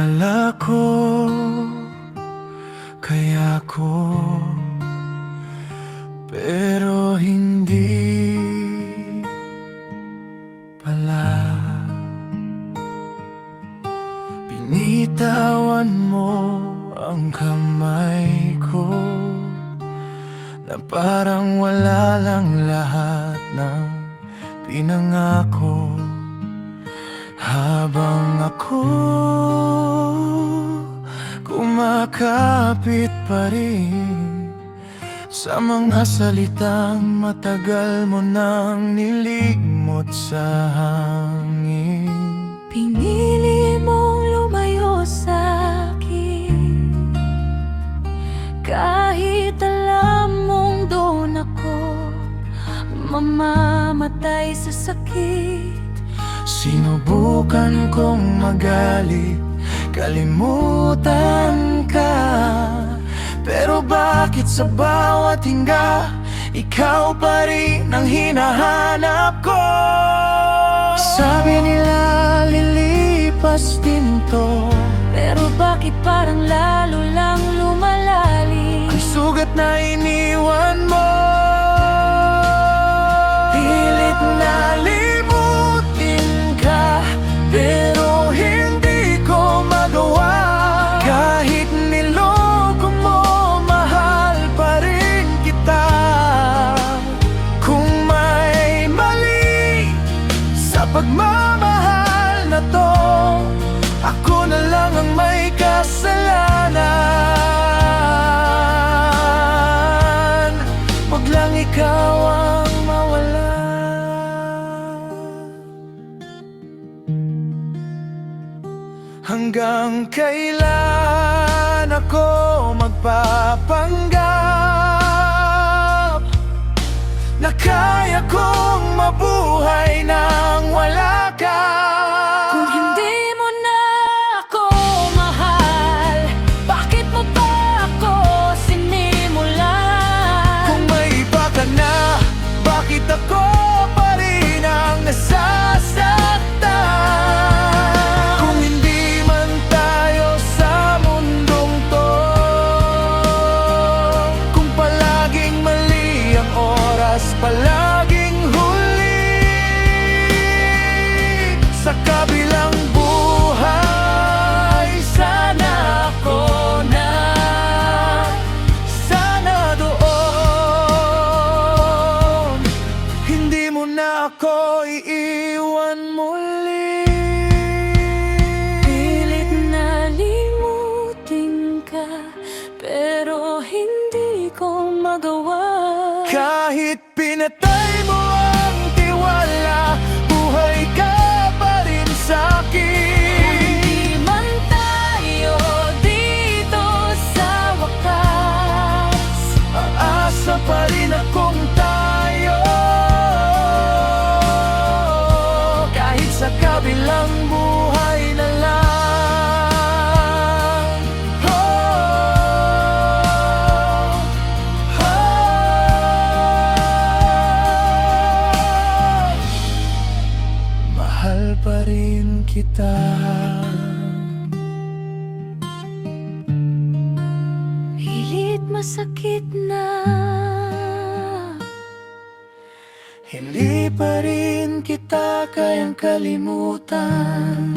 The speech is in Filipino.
Akala ko kaya ko, pero hindi pala. Binitawan mo ang kamay ko, na parang wala lang lahat ng pinangako. Habang ako kumakapit pa rin sa mga salitang matagal mo nang niligmot sa hangin. Pinili mong lumayo sa'kin, kahit alam mong doon ako mamamatay sa sakit. Sinubukan kong magalit, kalimutan ka, pero bakit sa bawat hinga ikaw pa rin ang hinahanap ko? Sabi nila lilipas din to, Pero bakit parang lalo lang lumalalim? ang sugat na iniwan mo. Pilit na limutin ka, pero hindi ko magawa. Kahit niloko mo, mahal pa rin kita. Kung may mali sa pagmamahal na to, ako na lang ang may kasalanan. Huwag lang ikaw ang mawala. Hanggang kailan ako magpapanggap na kaya kong mabuhay nang wala ka? Kung hindi mo na ako mahal, bakit mo ba ako sinimulan? Kung may iba ka na, bakit ako pa rin ang nasasaktan? Kung hindi man tayo sa mundong to, kung palaging mali ang oras, palaging huli sa kabilang buhay, sana ako na, sana doon. Hindi mo na ako iiwan muli. Pilit na limutin ka, pero hindi ko magawa. Kahit pinatay mo ang tiwala, buhay ka pa rin sa'kin. Di man tayo dito sa wakas, Aasa pa rin akong tayo, kahit sa kabilang buhay na lang. Oh, oh. Mahal pa rin kita. pilit masakit na. Hindi pa rin kita kayang kalimutan.